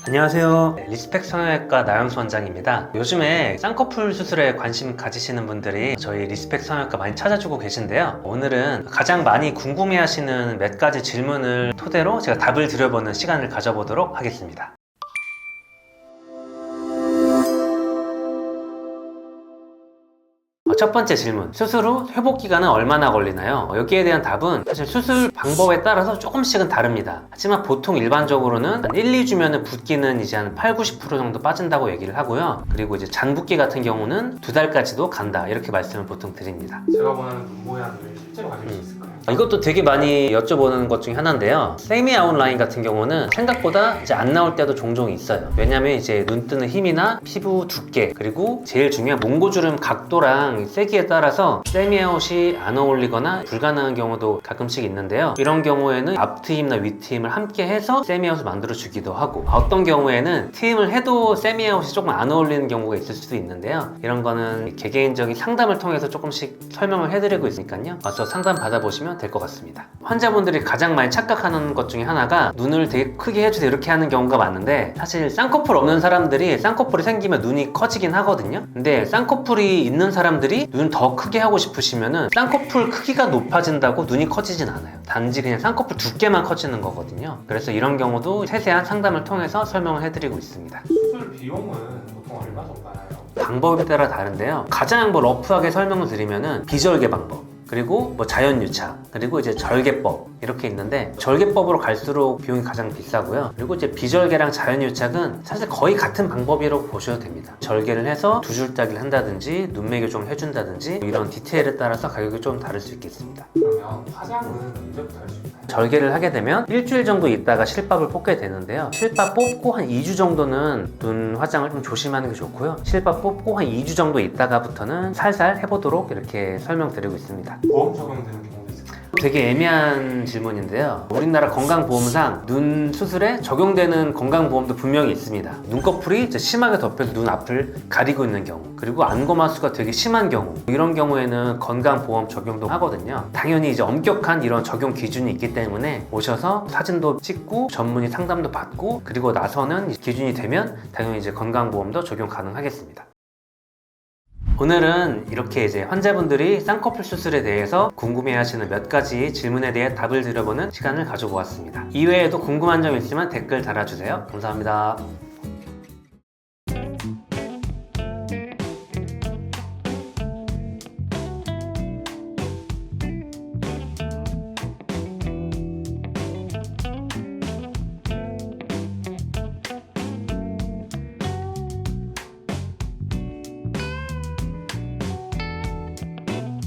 안녕하세요. 리스펙 성형외과 나영수 원장입니다. 요즘에 쌍꺼풀 수술에 관심 가지시는 분들이 저희 리스펙 성형외과 많이 찾아주고 계신데요. 오늘은 가장 많이 궁금해하시는 몇 가지 질문을 토대로 제가 답을 드려보는 시간을 가져보도록 하겠습니다. 첫 번째 질문, 수술 후 회복 기간은 얼마나 걸리나요? 여기에 대한 답은 사실 수술 방법에 따라서 조금씩은 다릅니다. 하지만 보통 일반적으로는 한 1, 2주면 붓기는 이제 한 8, 90% 정도 빠진다고 얘기를 하고요. 그리고 이제 잔붓기 같은 경우는 2달까지도 간다, 이렇게 말씀을 보통 드립니다. 제가 원하는 눈 모양을 실제로 가질 수 있을까요? 이것도 되게 많이 여쭤보는 것 중에 하나인데요. 세미 아웃라인 같은 경우는 생각보다 이제 안 나올 때도 종종 있어요. 왜냐면 이제 눈 뜨는 힘이나 피부 두께, 그리고 제일 중요한 몽고주름 각도랑 세기에 따라서 세미 아웃이 안 어울리거나 불가능한 경우도 가끔씩 있는데요. 이런 경우에는 앞트임이나 윗트임을 함께 해서 세미 아웃을 만들어 주기도 하고, 어떤 경우에는 트임을 해도 세미 아웃이 조금 안 어울리는 경우가 있을 수도 있는데요. 이런 거는 개개인적인 상담을 통해서 조금씩 설명을 해드리고 있으니까요. 와서 상담 받아보시면 될 것 같습니다. 환자분들이 가장 많이 착각하는 것 중에 하나가 눈을 되게 크게 해주세요 이렇게 하는 경우가 많은데, 사실 쌍꺼풀 없는 사람들이 쌍꺼풀이 생기면 눈이 커지긴 하거든요. 근데 쌍꺼풀이 있는 사람들이 눈 더 크게 하고 싶으시면은 쌍꺼풀 크기가 높아진다고 눈이 커지진 않아요. 단지 그냥 쌍꺼풀 두께만 커지는 거거든요. 그래서 이런 경우도 세세한 상담을 통해서 설명을 해드리고 있습니다. 수술 비용은 보통 얼마 정도 나요? 방법에 따라 다른데요. 가장 러프하게 설명을 드리면은 비절개 방법, 그리고 자연유착, 그리고 이제 절개법, 이렇게 있는데, 절개법으로 갈수록 비용이 가장 비싸고요. 그리고 이제 비절개랑 자연유착은 사실 거의 같은 방법이라고 보셔도 됩니다. 절개를 해서 두 줄 따기를 한다든지 눈매교 좀 해준다든지, 이런 디테일에 따라서 가격이 좀 다를 수 있겠습니다. 그러면 화장은 언제부터 할 수 있나요? 절개를 하게 되면 일주일 정도 있다가 실밥을 뽑게 되는데요. 실밥 뽑고 한 2주 정도는 눈 화장을 좀 조심하는 게 좋고요. 실밥 뽑고 한 2주 정도 있다가부터는 살살 해보도록 이렇게 설명드리고 있습니다. 보험 적용되는 경우도 있을까요? 되게 애매한 질문인데요. 우리나라 건강보험상 눈 수술에 적용되는 건강보험도 분명히 있습니다. 눈꺼풀이 심하게 덮여서 눈 앞을 가리고 있는 경우, 그리고 안검하수가 되게 심한 경우, 이런 경우에는 건강보험 적용도 하거든요. 당연히 이제 엄격한 이런 적용 기준이 있기 때문에 오셔서 사진도 찍고 전문의 상담도 받고, 그리고 나서는 기준이 되면 당연히 이제 건강보험도 적용 가능하겠습니다. 오늘은 이렇게 이제 환자분들이 쌍꺼풀 수술에 대해서 궁금해하시는 몇 가지 질문에 대해 답을 드려보는 시간을 가져보았습니다. 이외에도 궁금한 점 있으면 댓글 달아주세요. 감사합니다.